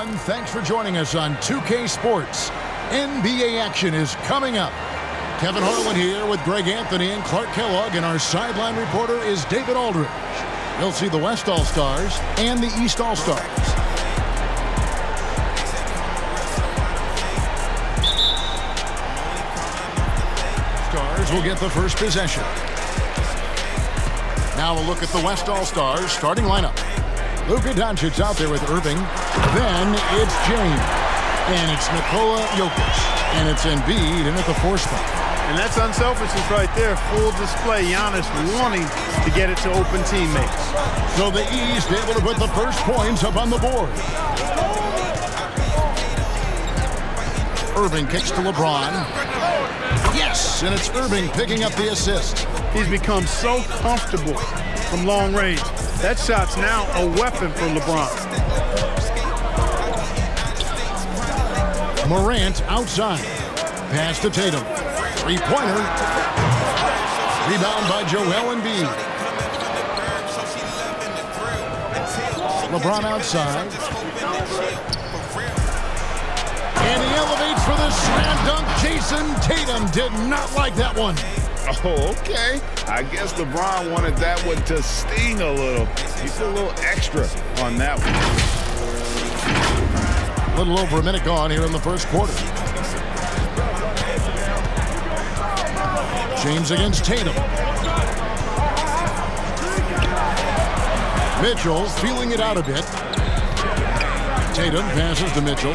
everyone. Thanks for joining us on 2K Sports. NBA action is coming up. Kevin Harlan here with Greg Anthony and Clark Kellogg, and our sideline reporter is David Aldridge. You'll see the West All-Stars and the East All-Stars. Stars will get the first possession. Now a look at the West All-Stars starting lineup. Luka Doncic's out there with Irving. Then it's James. And it's Nikola Jokic. And it's Embiid in at the 4 spot. And that's unselfishness right there. Full display. Giannis wanting to get it to open teammates. So the East able to put the first points up on the board. Irving kicks to LeBron. Yes, and it's Irving picking up the assist. He's become so comfortable from long range. That shot's now a weapon for LeBron. Morant outside. Pass to Tatum. Three-pointer. Rebound by Joel Embiid. LeBron outside. And he elevates for the slam dunk. Jason Tatum did not like that one. Oh, okay. I guess LeBron wanted that one to sting a little. He's a little extra on that one. A little over a minute gone here in the first quarter. James against Tatum. Mitchell feeling it out a bit. Tatum passes to Mitchell.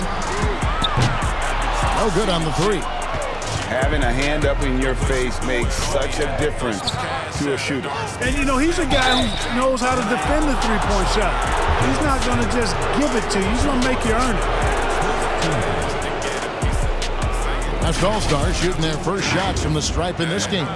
No good on the 3. Having a hand up in your face makes such a difference to a shooter. And, you know, he's a guy who knows how to defend the three-point shot. He's not going to just give it to you. He's going to make you earn it. That's All-Stars shooting their first shots from the stripe in this game.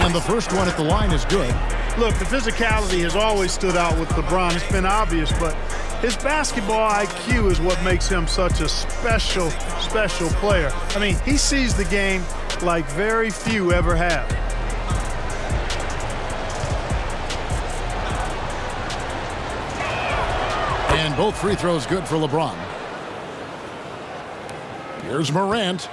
And the first one at the line is good. Look, the physicality has always stood out with LeBron. It's been obvious, but his basketball IQ is what makes him such a special player. I mean, he sees the game like very few ever have. And both free throws good for LeBron. Here's Morant.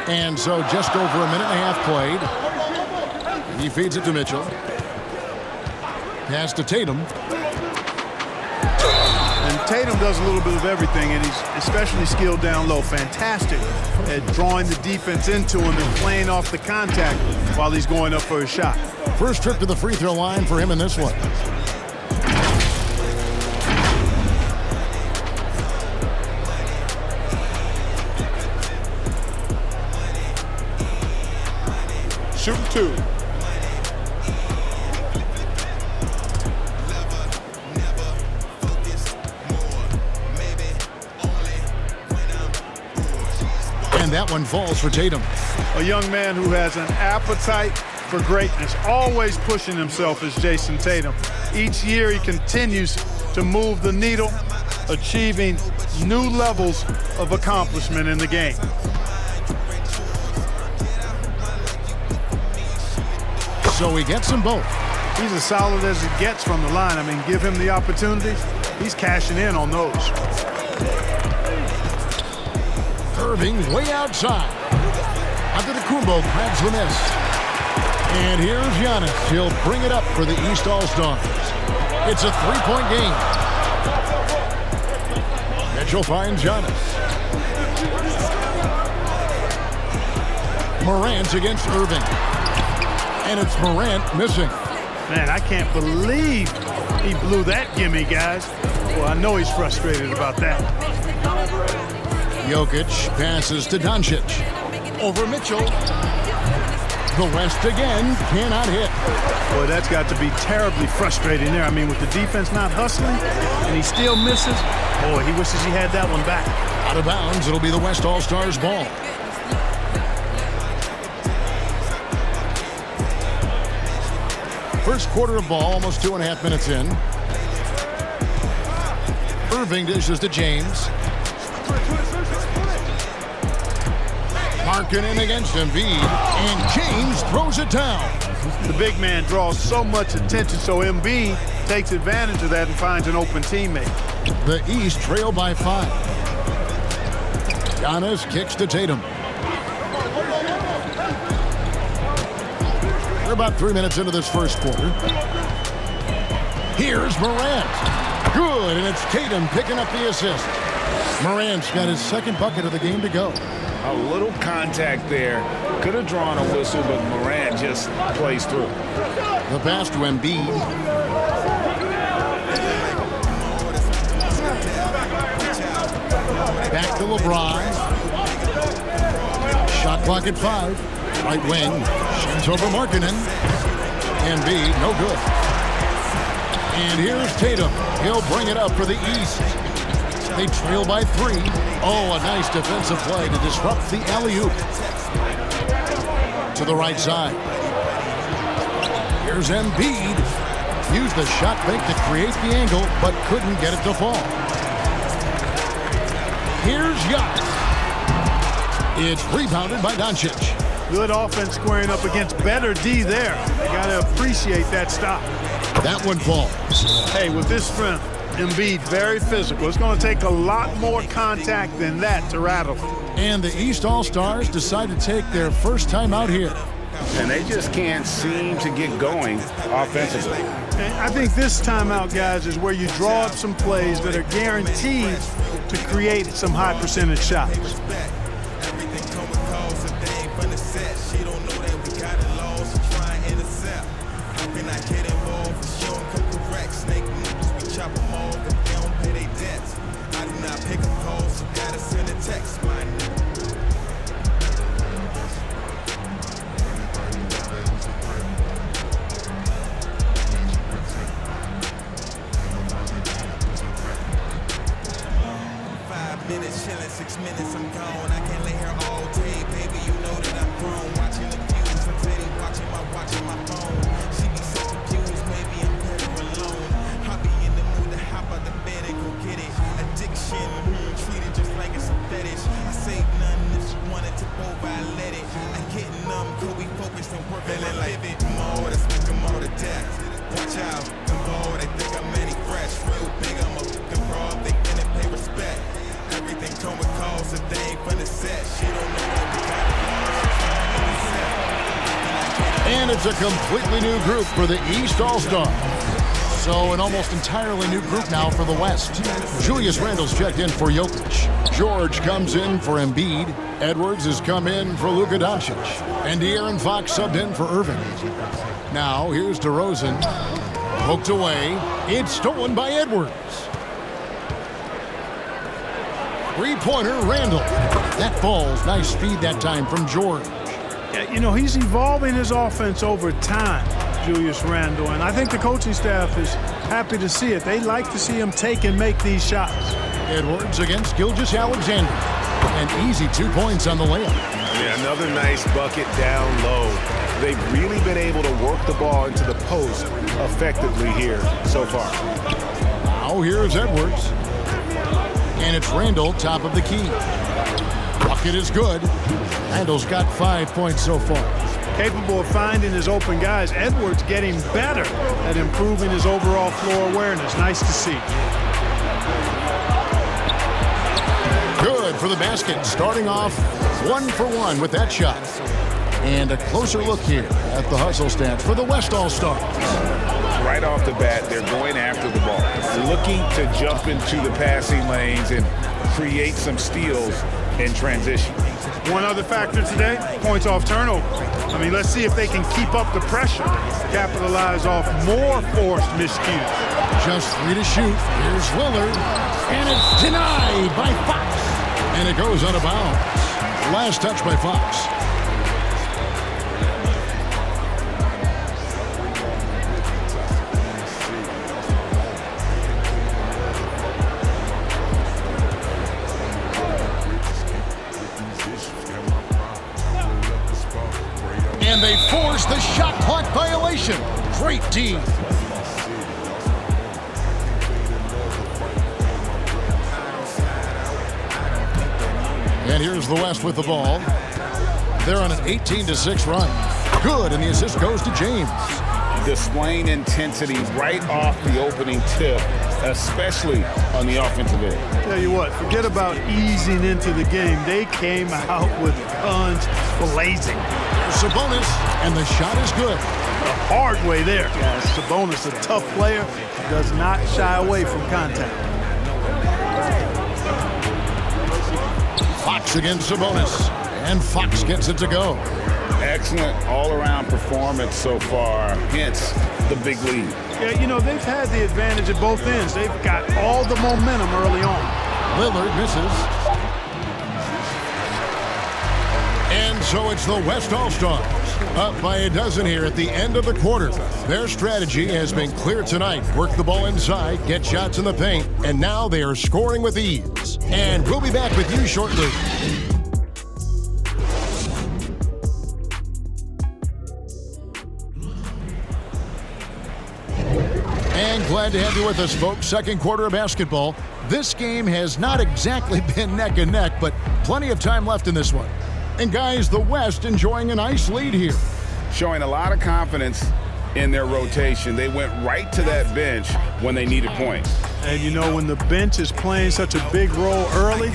And so just over a minute and a half played. He feeds it to Mitchell. Pass to Tatum. And Tatum does a little bit of everything, and he's especially skilled down low. Fantastic at drawing the defense into him and playing off the contact while he's going up for a shot. First trip to the free throw line for him in this one. Shooting 2. And that one falls for Tatum. A young man who has an appetite for greatness, always pushing himself is Jason Tatum. Each year he continues to move the needle, achieving new levels of accomplishment in the game. So he gets them both. He's as solid as it gets from the line. I mean, give him the opportunity, he's cashing in on those. Irving way outside. Antetokounmpo grabs the miss. And here's Giannis. He'll bring it up for the East All-Stars. It's a 3-point game. Mitchell finds Giannis. Morant against Irving. And it's Morant missing. Man, I can't believe he blew that gimme, guys. Well, I know he's frustrated about that. Jokic passes to Doncic. Over Mitchell. The West again cannot hit. Boy, that's got to be terribly frustrating there. I mean, with the defense not hustling and he still misses, boy, he wishes he had that one back. Out of bounds, it'll be the West All-Stars ball. First quarter of ball, almost 2.5 minutes in. Irving dishes to James. Markkanen against Embiid, and James throws it down. The big man draws so much attention, so Embiid takes advantage of that and finds an open teammate. The East trail by 5. Giannis kicks to Tatum. We're about 3 minutes into this first quarter. Here's Morant. Good, and it's Tatum picking up the assist. Morant's got his second bucket of the game to go. A little contact there. Could have drawn a whistle, but Morant just plays through. The pass to Embiid. Back to LeBron. Shot clock at 5. Right wing. Shoots over Markkanen. Embiid, no good. And here's Tatum. He'll bring it up for the East. They trail by 3. Oh, a nice defensive play to disrupt the alley-oop. To the right side. Here's Embiid. Used the shot fake to create the angle, but couldn't get it to fall. Here's Giannis. It's rebounded by Doncic. Good offense squaring up against better D there. You got to appreciate that stop. That one falls. Hey, with this strength, Embiid very physical. It's going to take a lot more contact than that to rattle. And the East All-Stars decide to take their first time out here. And they just can't seem to get going offensively. And I think this timeout, guys, is where you draw up some plays that are guaranteed to create some high percentage shots. Minutes chilling, 6 minutes, I'm gone. I can't lay here all day, baby. You know that I'm grown. Watching the views, I'm steady watching my phone. She be so confused, maybe I'm better alone. I be in the mood to hop out the bed and go get it. Addiction, treat it just like it's a fetish. I say none if she wanted to over, I let it. I get numb, could we focus on working on my pivot? More, that's make them all to death. Watch out, the more they think I'm any fresh. Real big, I'm a fucking fraud, they can't pay respect. Everything come with calls, if they ain't finna set. She don't know what we got. And it's a completely new group for the East All-Stars. So an almost entirely new group now for the West. Julius Randle's checked in for Jokic. George comes in for Embiid. Edwards has come in for Luka Doncic. And De'Aaron Fox subbed in for Irving. Now here's DeRozan. Poked away. It's stolen by Edwards. Three-pointer, Randle. That falls. Nice speed that time from George. Yeah, you know, he's evolving his offense over time, Julius Randle, and I think the coaching staff is happy to see it. They like to see him take and make these shots. Edwards against Gilgeous-Alexander. An easy 2 points on the layup. Yeah, another nice bucket down low. They've really been able to work the ball into the post effectively here so far. Now here's Edwards. And it's Randle, top of the key. Bucket is good. Randle's got 5 points so far. Capable of finding his open guys. Edwards getting better at improving his overall floor awareness. Nice to see. Good for the basket. Starting off 1 for 1 with that shot. And a closer look here at the hustle stats for the West All-Stars. Right off the bat, they're going after the ball, looking to jump into the passing lanes and create some steals in transition. One other factor today, points off turnover. I mean, let's see if they can keep up the pressure, capitalize off more forced miscues. Just 3 to shoot. Here's Lillard. And it's denied by Fox. And it goes out of bounds. Last touch by Fox. Shot clock violation. Great D. And here's the West with the ball. They're on an 18-6 run. Good, and the assist goes to James. Displaying intensity right off the opening tip, especially on the offensive end. Tell you what, forget about easing into the game. They came out with guns blazing. Sabonis, and the shot is good. The hard way there, guys. Sabonis, a tough player, does not shy away from contact. Fox against Sabonis, and Fox gets it to go. Excellent all-around performance so far, hence the big lead. Yeah, you know, they've had the advantage at both ends. They've got all the momentum early on. Lillard misses. And so it's the West All-Stars, up by a dozen here at the end of the quarter. Their strategy has been clear tonight. Work the ball inside, get shots in the paint, and now they are scoring with ease. And we'll be back with you shortly. And glad to have you with us, folks. Second quarter of basketball. This game has not exactly been neck and neck, but plenty of time left in this one. And guys, the West enjoying a nice lead here. Showing a lot of confidence in their rotation. They went right to that bench when they needed points. And you know, when the bench is playing such a big role early,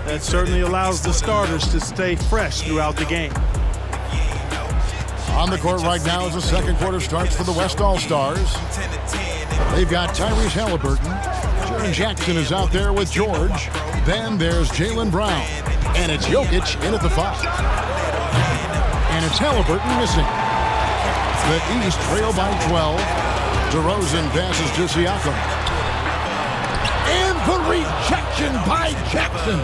that certainly allows the starters to stay fresh throughout the game. On the court right now as the second quarter starts for the West All-Stars. They've got Tyrese Halliburton. Jaren Jackson is out there with George. Then there's Jaylen Brown. And it's Jokic in at the 5. And it's Halliburton missing. The East trail by 12. DeRozan passes to Siakam. And the rejection by Jackson.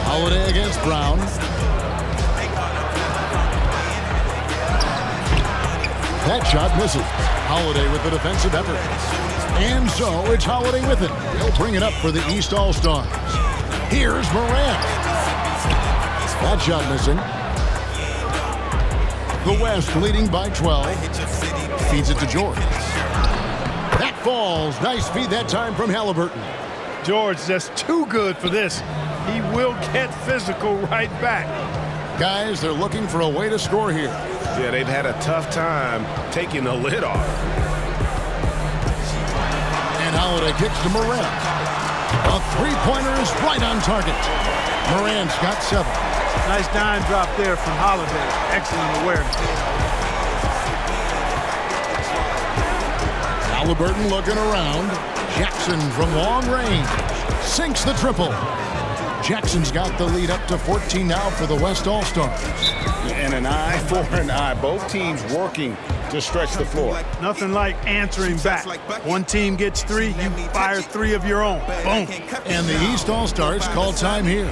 Holiday against Brown. That shot misses. Holiday with the defensive effort. And so it's Holiday with it. He'll bring it up for the East All-Stars. Here's Morant. That shot missing. The West leading by 12. Feeds it to George. That falls. Nice feed that time from Halliburton. George just too good for this. He will get physical right back. Guys, they're looking for a way to score here. Yeah, they've had a tough time taking the lid off. And Holiday kicks to Morant. A three-pointer is right on target. Morant's got 7. Nice dime drop there from Holiday. Excellent awareness. Halliburton looking around. Jackson from long range sinks the triple. Jackson's got the lead up to 14 now for the West All-Stars. And an eye for an eye. Both teams working to stretch the floor. Nothing like answering back. One team gets 3, you fire 3 of your own. Boom. And the East All-Stars call time here.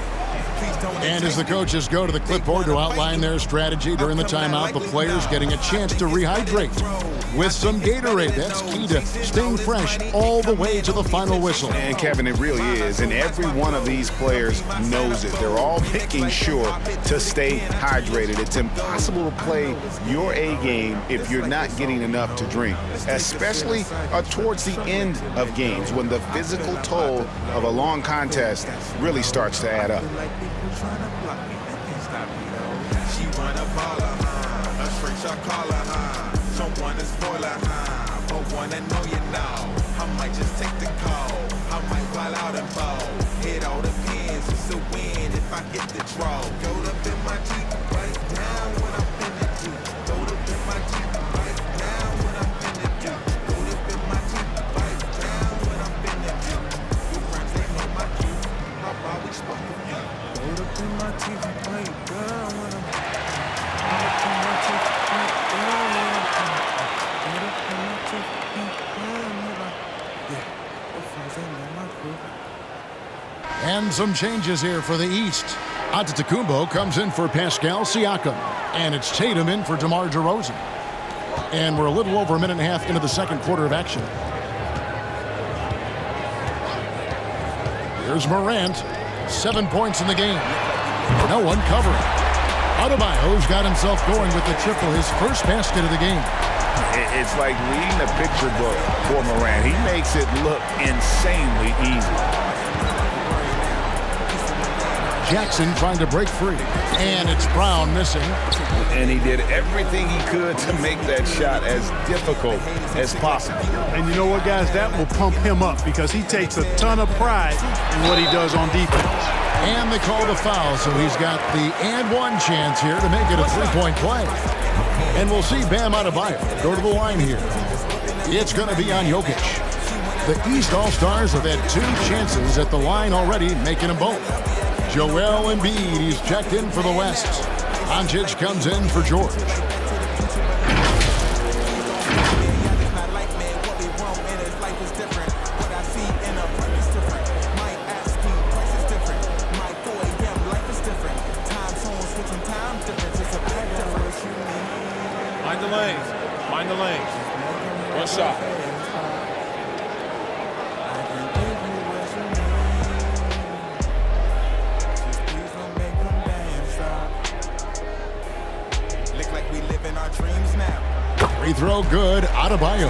And as the coaches go to the clipboard to outline their strategy during the timeout, the players getting a chance to rehydrate with some Gatorade. That's key to staying fresh all the way to the final whistle. And Kevin, it really is. And every one of these players knows it. They're all making sure to stay hydrated. It's impossible to play your A game if you're not getting enough to drink, especially towards the end of games when the physical toll of a long contest really starts to add up. She wanna ball her, a straight shot caller, someone to spoil her, but wanna know you know. I might just take the call, I might wild out and ball. It all depends, it's a win if I get the draw. Go up in my Jeep, right down when I'm in the Jeep. Go up in my Jeep, right down when I'm in the Jeep. Go up in my Jeep, right down when I'm in the Jeep. Your friends, they know my Jeep, how about we spoke of you? Go up in my Jeep, right down when I'm And some changes here for the East. Antetokounmpo comes in for Pascal Siakam. And it's Tatum in for DeMar DeRozan. And we're a little over a minute and a half into the second quarter of action. Here's Morant. 7 points in the game. No one covering. Adebayo's got himself going with the triple, his first basket of the game. It's like reading a picture book for Morant. He makes it look insanely easy. Jackson trying to break free. And it's Brown missing. And he did everything he could to make that shot as difficult as possible. And you know what, guys? That will pump him up because he takes a ton of pride in what he does on defense. And they call the foul, so he's got the and one chance here to make it a three-point play. And we'll see Bam Adebayo go to the line here. It's going to be on Jokic. The East All-Stars have had 2 chances at the line already, making them both. Joel Embiid, he's checked in for the West. Doncic comes in for George. Mind the lanes. Mind the lanes. One shot. Free throw good, Adebayo.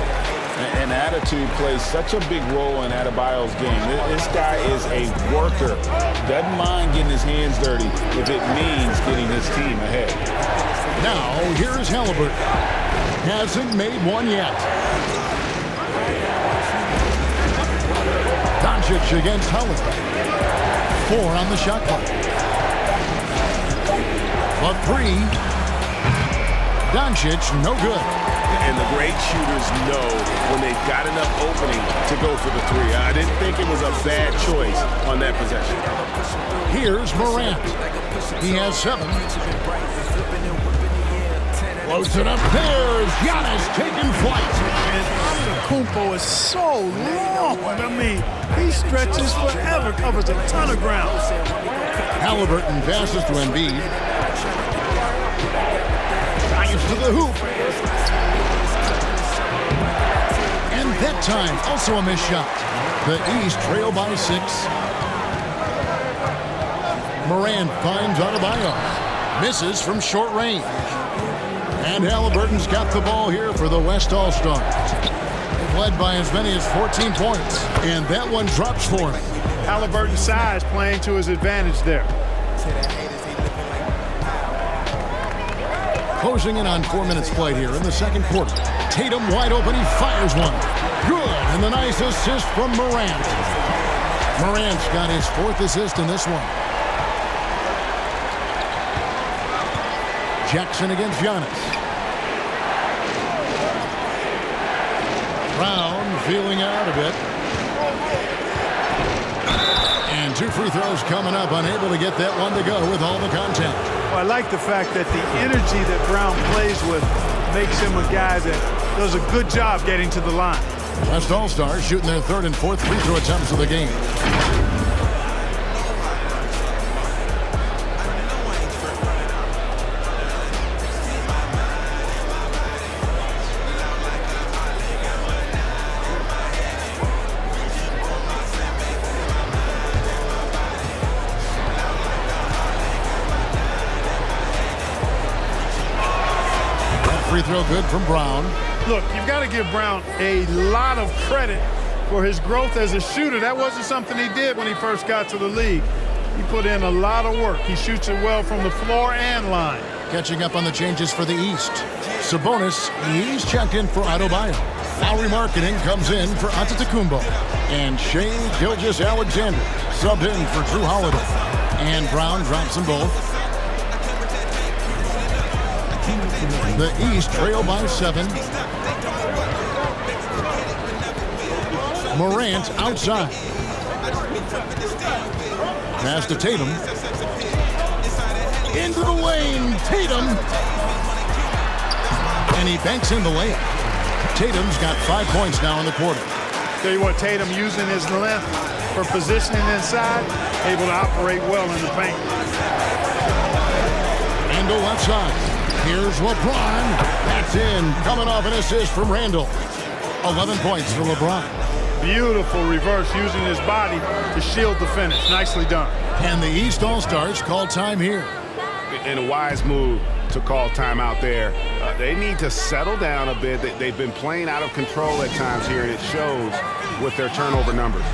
And attitude plays such a big role in Adebayo's game. This guy is a worker. Doesn't mind getting his hands dirty if it means getting his team ahead. Now, here's Halliburton. Hasn't made one yet. Doncic against Halliburton. 4 on the shot clock. A 3. Doncic, no good. And the great shooters know when they've got enough opening to go for the 3. I didn't think it was a bad choice on that possession. Here's Morant. He has 7. Floats it up. There's Giannis taking flight. And Antetokounmpo is so long. I mean, he stretches forever, covers a ton of ground. Halliburton passes to Embiid. Drives to the hoop. And that time, also a missed shot. The East trail by 6. Morant finds Adebayo. Misses from short range. And Halliburton's got the ball here for the West All-Stars. Led by as many as 14 points. And that one drops for him. Halliburton's size playing to his advantage there. Closing in on 4 minutes played here in the second quarter. Tatum wide open, he fires one. Good, and the nice assist from Morant. Morant's got his 4th assist in this one. Jackson against Giannis. Brown feeling out a bit. And 2 free throws coming up, unable to get that one to go with all the contact. Well, I like the fact that the energy that Brown plays with makes him a guy that does a good job getting to the line. West All-Stars shooting their 3rd and 4th free throw attempts of the game. Free throw good from Brown. Look, you've got to give Brown a lot of credit for his growth as a shooter. That wasn't something he did when he first got to the league. He put in a lot of work. He shoots it well from the floor and line. Catching up on the changes for the East. Sabonis, he's checked in for Adebayo. Lowry Marketing comes in for Antetokounmpo. And Shai Gilgeous-Alexander subbed in for Drew Holiday. And Brown drops them both. The East trail by 7. Morant outside. Pass to Tatum. Into the lane. Tatum. And he banks in the layup. Tatum's got 5 points now in the quarter. Tell you what, Tatum using his length for positioning inside, able to operate well in the paint. Randall left side. Here's LeBron. That's in. Coming off an assist from Randall. 11 points for LeBron. Beautiful reverse using his body to shield the finish. Nicely done. And the East All-Stars call time here. And a wise move to call timeout there. They need to settle down a bit. They've been playing out of control at times here, and it shows with their turnover numbers.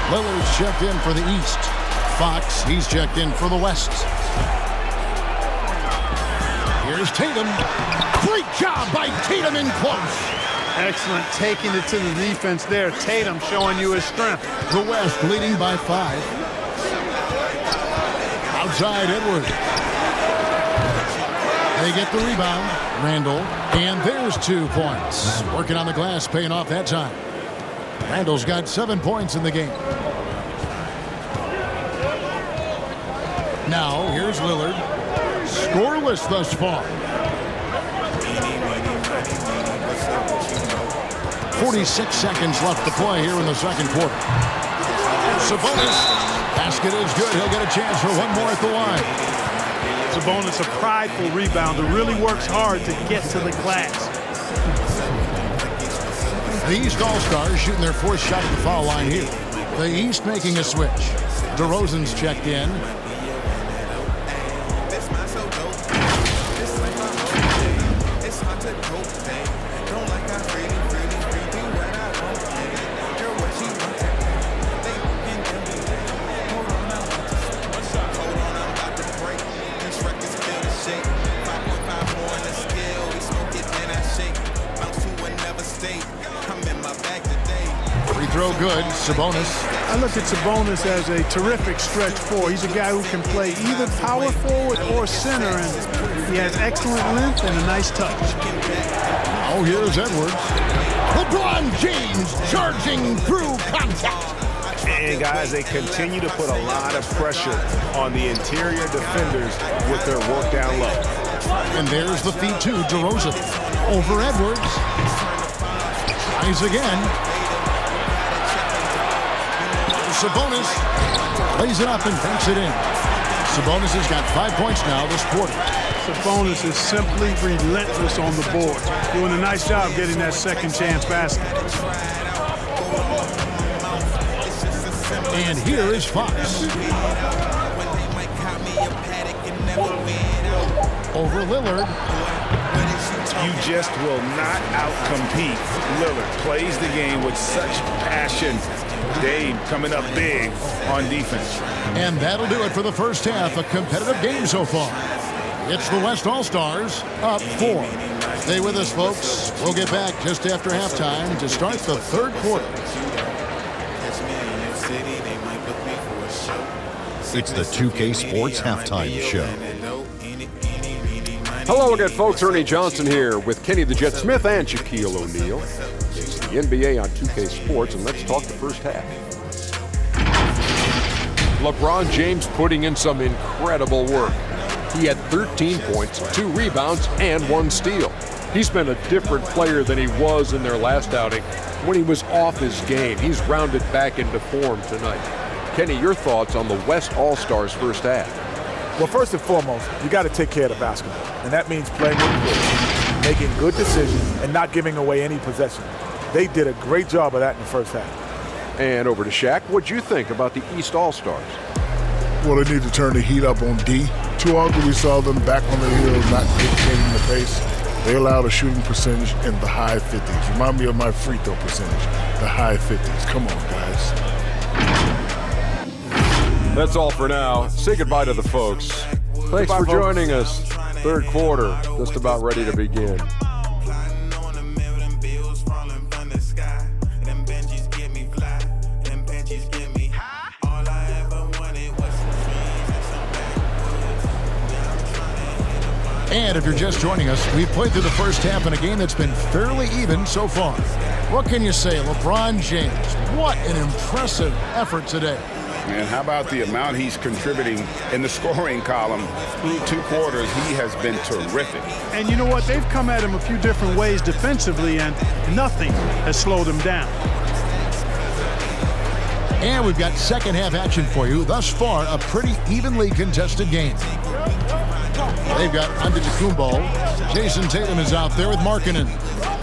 Lillard's checked in for the East. Fox, he's checked in for the West. Here's Tatum. Great job by Tatum in close. Excellent taking it to the defense there. Tatum showing you his strength. The West leading by 5. Outside Edwards. They get the rebound. Randall. And there's 2 points. Working on the glass, paying off that time. Randall's got 7 points in the game. Now, here's Lillard. Scoreless thus far. 46 seconds left to play here in the second quarter. Sabonis. Basket is good. He'll get a chance for one more at the line. Sabonis, a prideful rebounder, really works hard to get to the glass. The East All-Stars shooting their 4th shot at the foul line here. The East making a switch. DeRozan's checked in. Free throw good. Sabonis. I look at Sabonis as a terrific stretch 4. He's a guy who can play either power forward or center, and he has excellent length and a nice touch. Oh, here's Edwards. LeBron James charging through contact. And guys, they continue to put a lot of pressure on the interior defenders with their work down low. And there's the feed to DeRozan. Over Edwards. Tries again. Sabonis lays it up and banks it in. Sabonis has got 5 points now this quarter. Sabonis is simply relentless on the board, doing a nice job getting that second chance basket. And here is Fox. Over Lillard. You just will not outcompete Lillard. Plays the game with such passion. Dave coming up big on defense. And that'll do it for the first half. A competitive game so far. It's the West All-Stars up 4. Stay with us, folks. We'll get back just after halftime to start the third quarter. It's the 2K Sports Halftime Show. Hello again, folks. Ernie Johnson here with Kenny the Jet Smith and Shaquille O'Neal. It's the NBA on 2K Sports, and let's talk the first half. LeBron James putting in some incredible work. He had 13 points, 2 rebounds, and 1 steal. He's been a different player than he was in their last outing when he was off his game. He's rounded back into form tonight. Kenny, your thoughts on the West All-Stars first half? Well, first and foremost, you got to take care of the basketball, and that means playing with good, making good decisions, and not giving away any possession. They did a great job of that in the first half. And over to Shaq. What'd you think about the East All-Stars? Well, they need to turn the heat up on D. Too often we saw them back on the heels, not dictating the pace. They allowed a shooting percentage in the high 50s. Remind me of my free throw percentage, the high 50s. Come on, guys. That's all for now. Say goodbye to the folks. Thanks for joining us. Third quarter, just about ready to begin. And if you're just joining us, we've played through the first half in a game that's been fairly even so far. What can you say, LeBron James? What an impressive effort today. And how about the amount he's contributing in the scoring column through 2 quarters? He has been terrific. And you know what? They've come at him a few different ways defensively, and nothing has slowed him down. And we've got second half action for you. Thus far, a pretty evenly contested game. They've got Antetokounmpo. Jason Tatum is out there with Markkanen.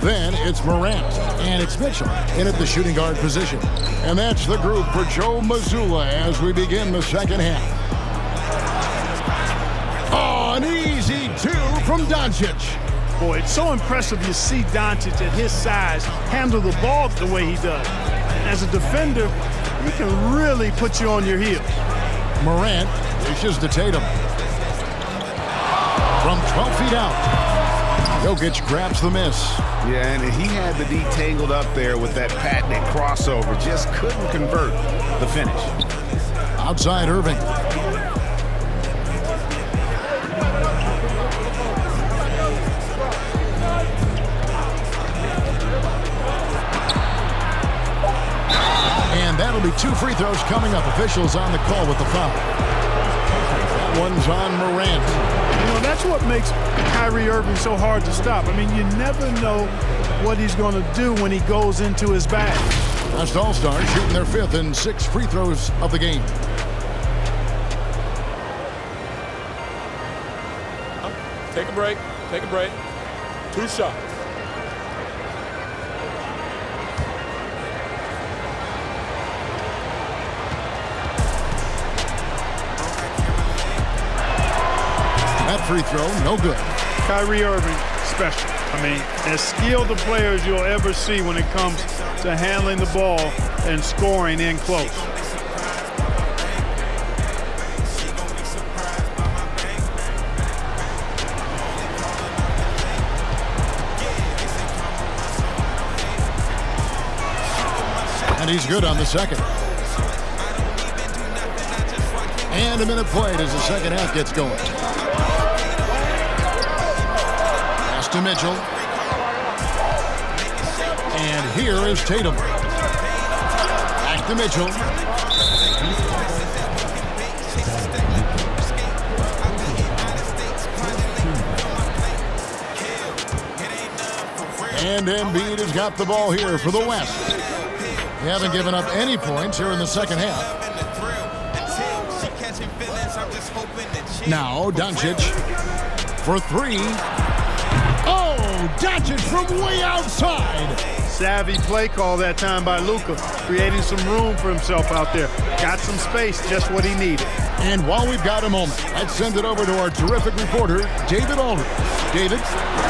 Then it's Morant, and it's Mitchell in at the shooting guard position. And that's the group for Joe Mazzulla as we begin the second half. Oh, an easy 2 from Doncic. Boy, it's so impressive you see Doncic at his size handle the ball the way he does. As a defender, he can really put you on your heels. Morant dishes to Tatum. From 12 feet out, Jokic grabs the miss. Yeah, and he had the D tangled up there with that patented crossover. Just couldn't convert the finish. Outside Irving. And that'll be 2 free throws coming up. Officials on the call with the foul. That one's on Morant. You know, that's what makes Kyrie Irving so hard to stop. I mean, you never know what he's going to do when he goes into his bag. West All-Stars shooting their 5th and 6th free throws of the game. Take a break. Take a break. 2 shots. That free throw, no good. Kyrie Irving, special. I mean, as skilled a player as you'll ever see when it comes to handling the ball and scoring in close. And he's good on the second. And a minute played as the second half gets going. Pass to Mitchell. And here is Tatum. Back to Mitchell. And Embiid has got the ball here for the West. They haven't given up any points here in the second half. Now Doncic for 3. Oh, Doncic from way outside. Savvy play call that time by Luka, creating some room for himself out there. Got some space, just what he needed. And while we've got a moment, let's send it over to our terrific reporter, David Aldridge. David?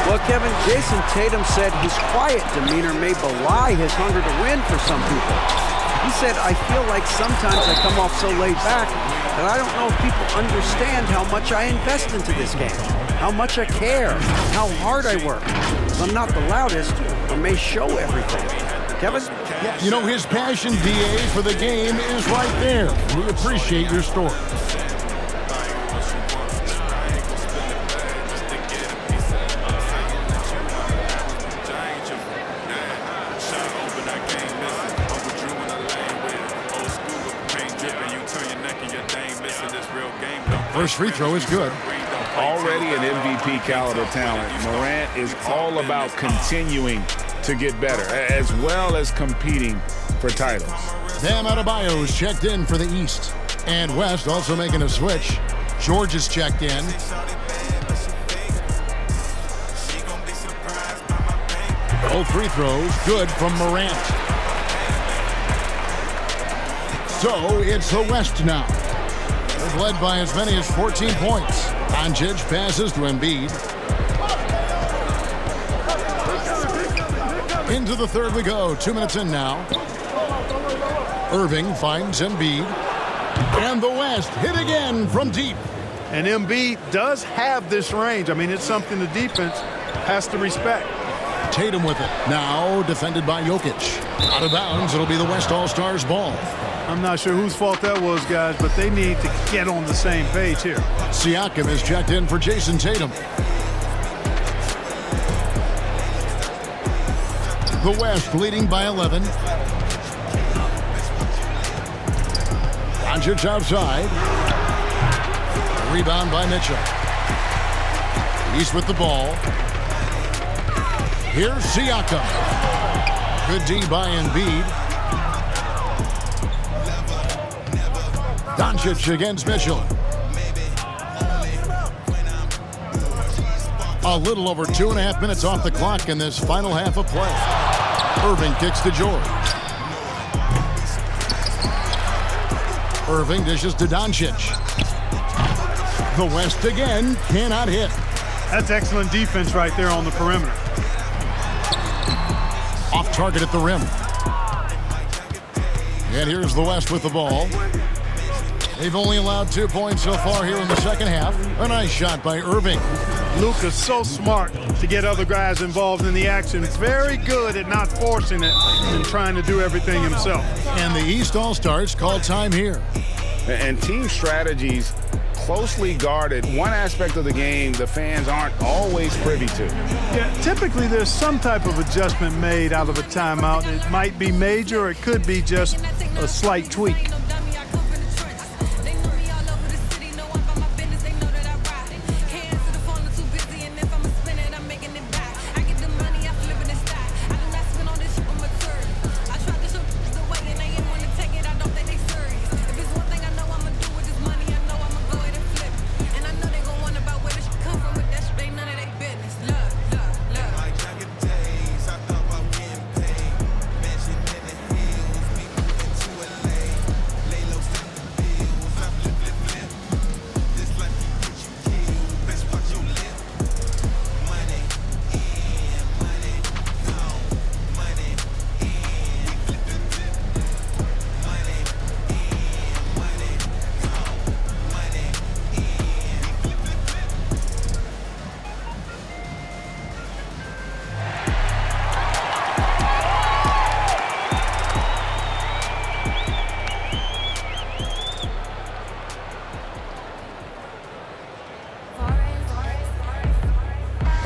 Well, Kevin, Jason Tatum said his quiet demeanor may belie his hunger to win for some people. He said, I feel like sometimes I come off so laid back that I don't know if people understand how much I invest into this game, how much I care, how hard I work. I'm not the loudest or may show everything. Kevin? Yeah, you know, his passion, DA, for the game is right there. We appreciate your story. First free throw is good. Already an MVP caliber talent, Morant is all about continuing to get better, as well as competing for titles. Bam Adebayo's checked in for the East. And West also making a switch. George is checked in. Both free throws good from Morant. So it's the West now. They're led by as many as 14 points. Doncic passes to Embiid. Into the third we go. 2 minutes in now. Irving finds Embiid. And the West hit again from deep. And Embiid does have this range. I mean, it's something the defense has to respect. Tatum with it. Now defended by Jokic. Out of bounds. It'll be the West All-Stars ball. I'm not sure whose fault that was, guys, but they need to get on the same page here. Siakam is checked in for Jason Tatum. The West leading by 11. Doncic outside. Rebound by Mitchell. East with the ball. Here's Siakam. Good D by Embiid. Doncic against Mitchell. A little over 2.5 minutes off the clock in this final half of play. Irving kicks to George. Irving dishes to Doncic. The West again cannot hit. That's excellent defense right there on the perimeter. Off target at the rim. And here's the West with the ball. They've only allowed 2 points so far here in the second half. A nice shot by Irving. Luka's so smart to get other guys involved in the action. Very good at not forcing it and trying to do everything himself. And the East All-Stars call time here. And team strategies closely guarded. One aspect of the game the fans aren't always privy to. Yeah, typically there's some type of adjustment made out of a timeout. It might be major or it could be just a slight tweak.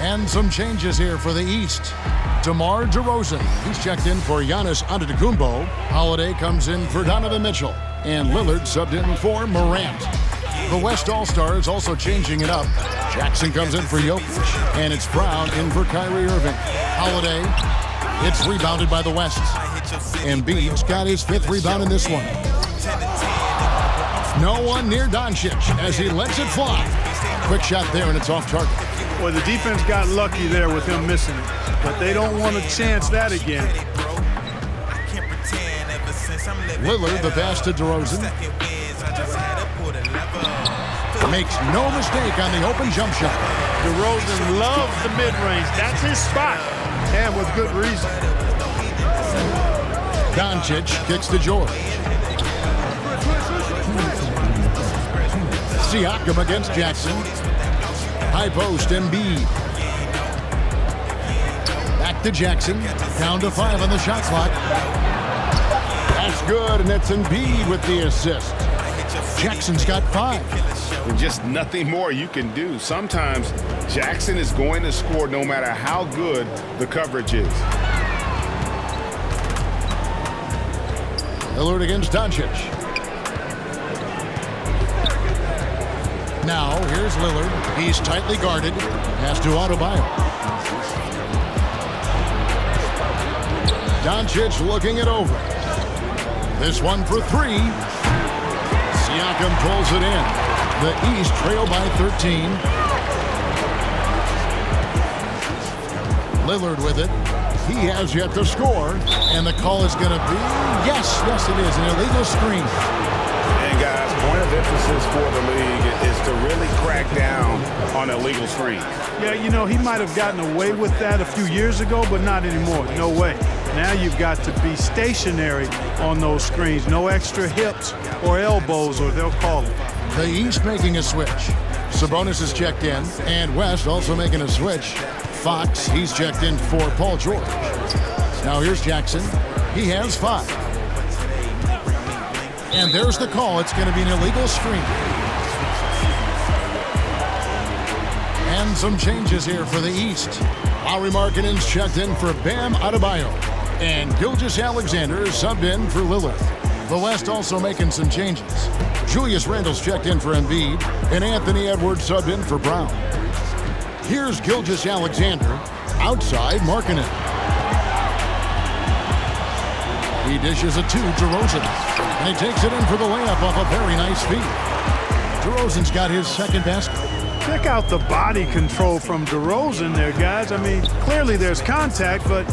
And some changes here for the East. DeMar DeRozan, he's checked in for Giannis Antetokounmpo. Holiday comes in for Donovan Mitchell. And Lillard subbed in for Morant. The West All-Stars also changing it up. Jackson comes in for Jokic. And it's Brown in for Kyrie Irving. Holiday, it's rebounded by the West. Embiid's got his 5th rebound in this one. No one near Doncic as he lets it fly. Quick shot there, and it's off target. Boy, the defense got lucky there with him missing it, but they don't want to chance that again. Lillard, the pass to DeRozan. Makes no mistake on the open jump shot. DeRozan loves the mid-range. That's his spot, and with good reason. Doncic kicks to George. Siakam against Jackson. High post, Embiid. Back to Jackson. Down to 5 on the shot clock. That's good, and it's Embiid with the assist. Jackson's got 5. And just nothing more you can do. Sometimes Jackson is going to score no matter how good the coverage is. Lillard against Doncic. Now, here's Lillard. He's tightly guarded. Pass to Adebayo. Doncic looking it over. This one for 3. Siakam pulls it in. The East trail by 13. Lillard with it. He has yet to score. And the call is going to be, yes, it is, an illegal screen. And guys, point of emphasis for the league is to really crack down on illegal screens. Yeah, you know, he might have gotten away with that a few years ago, but not anymore. No way. Now you've got to be stationary on those screens. No extra hips or elbows, or they'll call it. The East making a switch. Sabonis is checked in, and West also making a switch. Fox, he's checked in for Paul George. Now here's Jackson. He has 5. And there's the call. It's going to be an illegal screen. And some changes here for the East. Lauri Markkanen's checked in for Bam Adebayo. And Gilgeous-Alexander is subbed in for Lillard. The West also making some changes. Julius Randle's checked in for Embiid, and Anthony Edwards subbed in for Brown. Here's Gilgeous-Alexander outside Markkanen. He dishes it to DeRozan, and he takes it in for the layup off a very nice feed. DeRozan's got his second basket. Check out the body control from DeRozan there, guys. I mean, clearly there's contact, but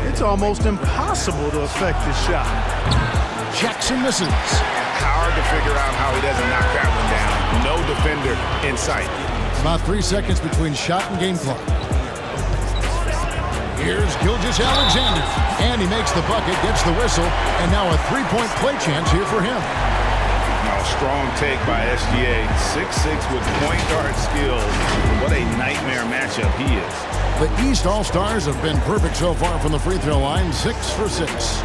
it's almost impossible to affect his shot. Jackson misses. Hard to figure out how he doesn't knock that one down. No defender in sight. About 3 seconds between shot and game clock. Here's Gilgeous-Alexander, and he makes the bucket, gets the whistle, and now a 3-point play chance here for him. Now, strong take by SGA. 6'6" with point guard skills. What a nightmare matchup he is. The East All-Stars have been perfect so far from the free throw line, 6 for 6.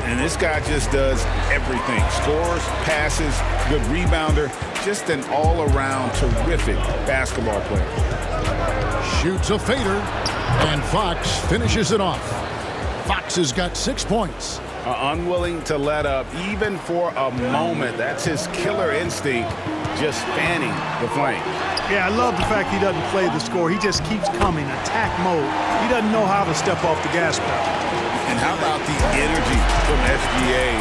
And this guy just does everything. Scores, passes, good rebounder. Just an all-around terrific basketball player. Shoots a fader, and Fox finishes it off. Fox has got 6 points. Unwilling to let up even for a moment. That's his killer instinct, just fanning the flame. Yeah, I love the fact he doesn't play the score. He just keeps coming, attack mode. He doesn't know how to step off the gas pedal. And how about the energy from SGA?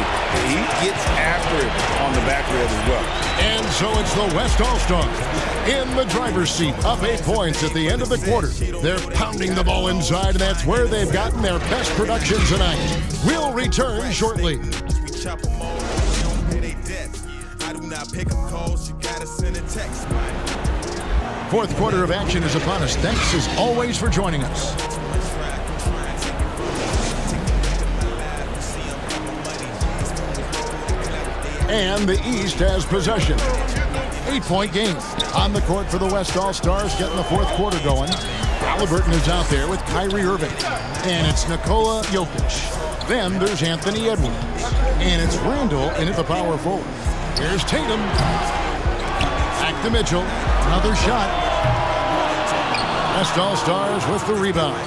He gets after it on the backboard as well. And so it's the West All-Stars in the driver's seat, up 8 points at the end of the quarter. They're pounding the ball inside, and that's where they've gotten their best production tonight. We'll return shortly. Fourth quarter of action is upon us. Thanks as always for joining us. And the East has possession. 8-point game on the court for the West All-Stars, getting the fourth quarter going. Halliburton is out there with Kyrie Irving. And it's Nikola Jokic. Then there's Anthony Edwards. And it's Randle in at the power forward. Here's Tatum. Back to Mitchell. Another shot. West All-Stars with the rebound.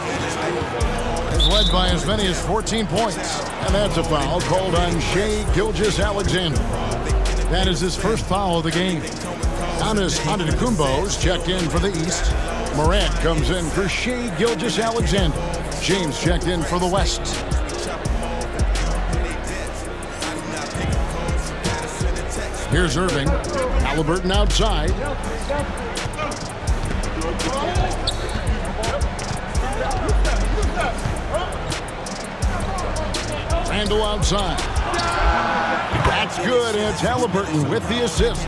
Is led by as many as 14 points. And that's a foul called on Shai Gilgeous-Alexander. That is his first foul of the game. Giannis Antetokounmpo's checked in for the East. Morant comes in for Shai Gilgeous-Alexander. James checked in for the West. Here's Irving. Halliburton outside. Randle outside. That's good, and it's Halliburton with the assist.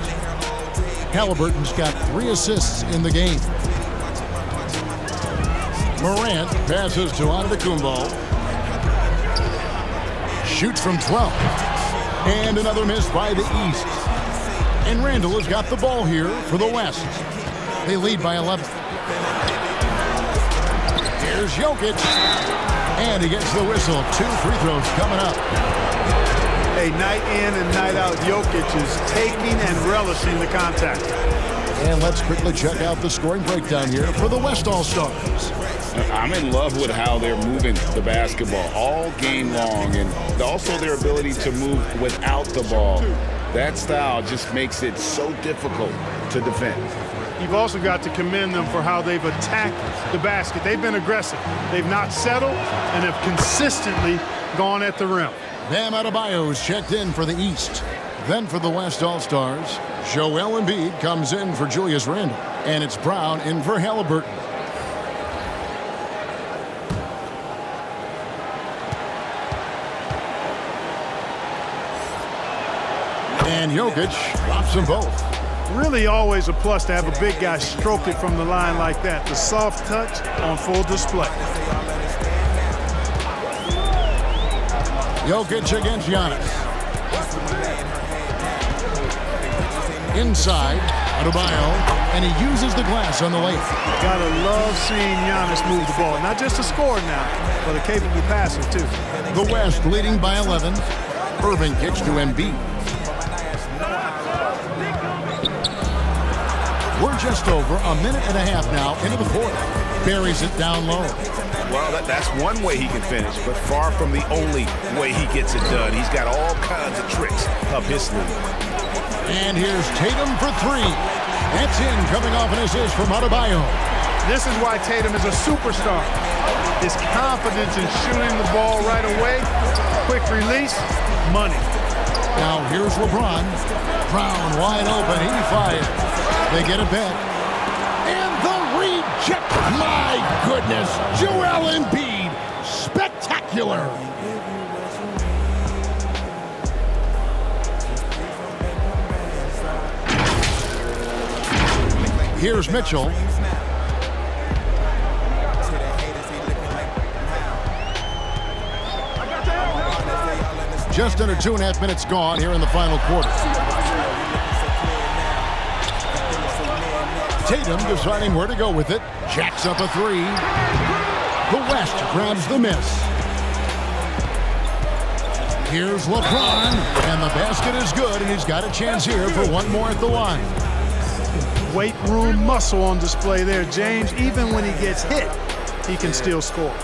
Halliburton's got 3 assists in the game. Morant passes to Antetokounmpo. Shoots from 12. And another miss by the East. And Randle has got the ball here for the West. They lead by 11. Here's Jokic. And he gets the whistle. 2 free throws coming up. Hey, night in and night out, Jokic is taking and relishing the contact. And let's quickly check out the scoring breakdown here for the West All-Stars. I'm in love with how they're moving the basketball all game long, and also their ability to move without the ball. That style just makes it so difficult to defend. You've also got to commend them for how they've attacked the basket. They've been aggressive. They've not settled and have consistently gone at the rim. Bam Adebayo's checked in for the East. Then for the West All-Stars, Joel Embiid comes in for Julius Randle. And it's Brown in for Halliburton. And Jokic drops them both. Really always a plus to have a big guy stroke it from the line like that. The soft touch on full display. Jokic against Giannis. Inside, Adebayo, and he uses the glass on the layup. Gotta love seeing Giannis move the ball. Not just a scorer now, but a capable passer too. The West leading by 11. Irving kicks to Embiid. We're just over a minute and a half now into the fourth. Buries it down low. Well, that's one way he can finish, but far from the only way he gets it done. He's got all kinds of tricks up his sleeve. And here's Tatum for three. That's in, coming off an assist from Adebayo. This is why Tatum is a superstar. His confidence in shooting the ball right away, quick release, money. Now here's LeBron. Brown wide open, he fires. They get a bet. And the reject. My goodness, Joel Embiid. Spectacular. Here's Mitchell. Just under 2.5 minutes gone here in the final quarter. Tatum deciding where to go with it. Jacks up a three. The West grabs the miss. Here's LeBron, and the basket is good, and he's got a chance here for one more at the line. Weight room muscle on display there, James. Even when he gets hit, he can still score.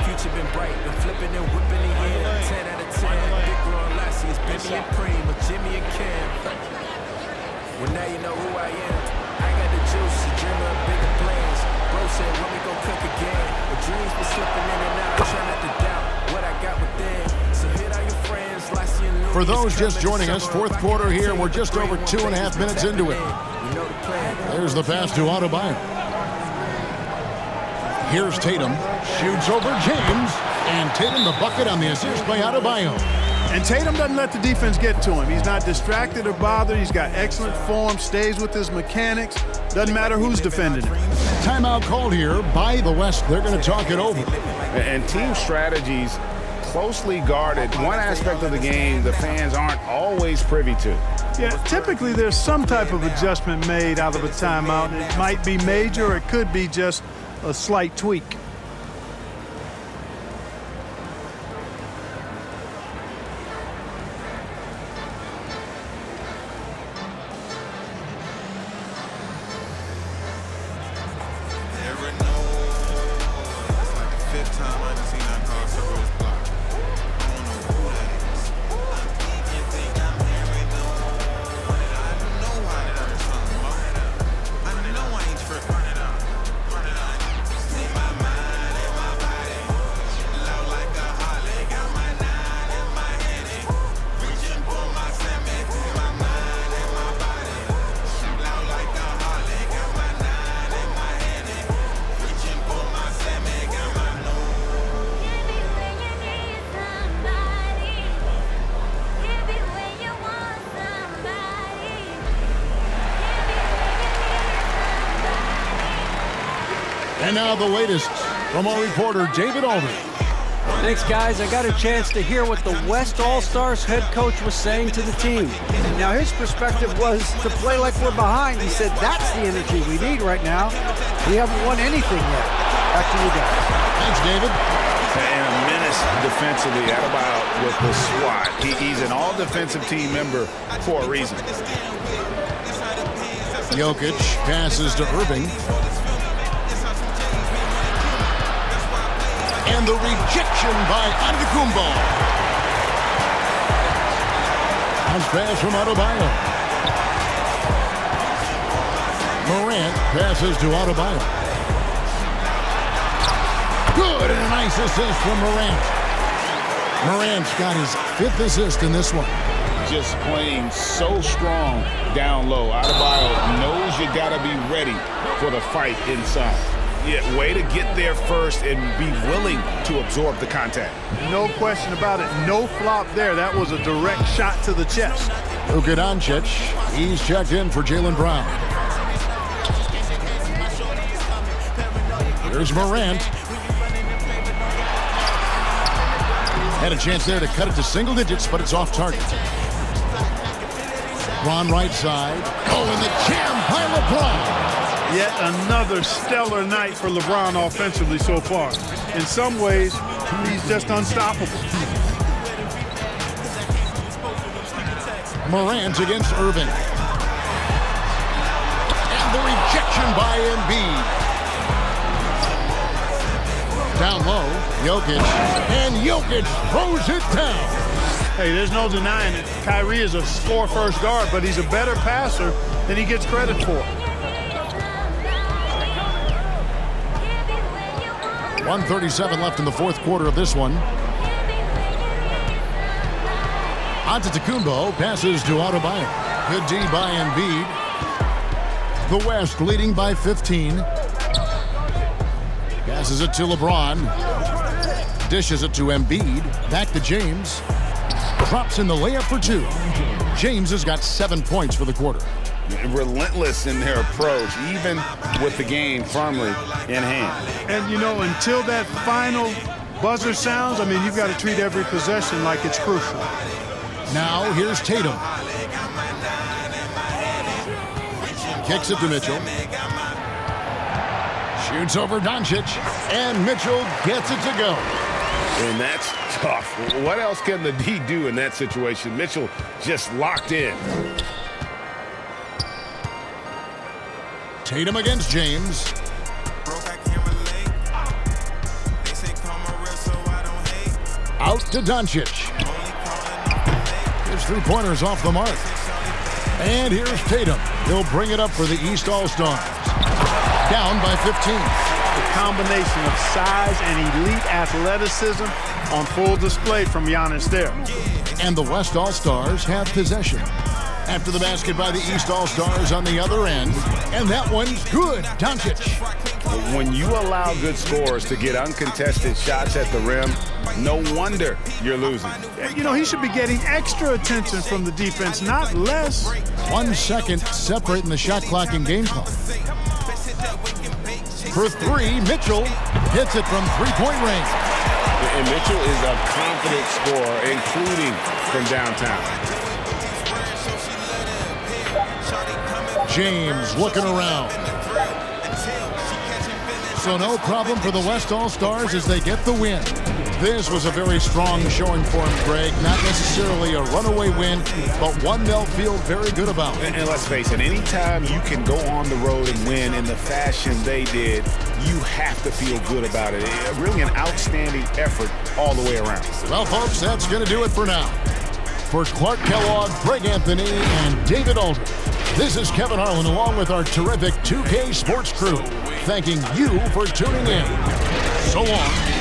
Future been bright, been flipping and whipping the year. 10 out of 10. Big Ron Lassie, it's Benny and Preem, or Jimmy and Cam. Well, now you know who I am. I got the juice, a dreamer of bigger plans. Bro said, when we gon' cook again? The dreams been slipping in and out. Try not to doubt what I got within. So hit all your friends, Lassie and Louis. For those just joining us, fourth quarter here. We're just over 2.5 minutes into it. There's the pass to Adebayo. Here's Tatum, shoots over James, and Tatum the bucket on the assist by Adebayo. And Tatum doesn't let the defense get to him. He's not distracted or bothered. He's got excellent form, stays with his mechanics. Doesn't matter who's defending him. Timeout called here by the West. They're going to talk it over. And team strategies closely guarded. One aspect of the game the fans aren't always privy to. Yeah, typically there's some type of adjustment made out of a timeout. It might be major, or it could be just a slight tweak. And now the latest from our reporter, David Aldridge. Thanks, guys. I got a chance to hear what the West All-Stars head coach was saying to the team. Now, his perspective was to play like we're behind. He said that's the energy we need right now. We haven't won anything yet. Back to you guys. Thanks, David. And a menace defensively. Adebayo with the SWAT. He's an all-defensive team member for a reason. Jokic passes to Irving. And the rejection by Antetokounmpo. Bounce pass from Adebayo. Morant passes to Adebayo. Good, and a nice assist from Morant. Morant's got his 5th assist in this one. Just playing so strong down low. Adebayo knows you got to be ready for the fight inside. Yeah, way to get there first and be willing to absorb the contact. No question about it. No flop there. That was a direct shot to the chest. Luka Doncic, he's checked in for Jaylen Brown. Here's Morant. Had a chance there to cut it to single digits, but it's off target. Ron right side. Oh, and the jam by LeBron. Yet another stellar night for LeBron offensively so far. In some ways, he's just unstoppable. Morant against Irving. And the rejection by Embiid. Down low, Jokic. And Jokic throws it down. Hey, there's no denying it. Kyrie is a score-first guard, but he's a better passer than he gets credit for. 1:37 left in the 4th quarter of this one. Antetokounmpo passes to Adebayo. Good D by Embiid. The West leading by 15. Passes it to LeBron. Dishes it to Embiid. Back to James. Drops in the layup for 2. James has got 7 points for the quarter. Relentless in their approach, even with the game firmly in hand. And, you know, until that final buzzer sounds, I mean, you've got to treat every possession like it's crucial. Now, here's Tatum. Kicks it to Mitchell. Shoots over Doncic. And Mitchell gets it to go. And that's tough. What else can the D do in that situation? Mitchell just locked in. Tatum against James. Out to Doncic. His 3-pointers off the mark. And here's Tatum. He'll bring it up for the East All-Stars. Down by 15. The combination of size and elite athleticism on full display from Giannis there. And the West All-Stars have possession. After the basket by the East All-Stars on the other end. And that one's good. Doncic. When you allow good scorers to get uncontested shots at the rim, no wonder you're losing. You know, he should be getting extra attention from the defense, not less. 1 second separating the shot clock and game clock. For 3, Mitchell hits it from 3-point range. And Mitchell is a confident scorer, including from downtown. James looking around. So no problem for the West All-Stars as they get the win. This was a very strong showing for him, Greg. Not necessarily a runaway win, but one they'll feel very good about. And let's face it, anytime you can go on the road and win in the fashion they did, you have to feel good about it. Really an outstanding effort all the way around. Well, folks, that's going to do it for now. For Clark Kellogg, Greg Anthony, and David Aldridge, this is Kevin Harlan along with our terrific 2K Sports crew, thanking you for tuning in. So long.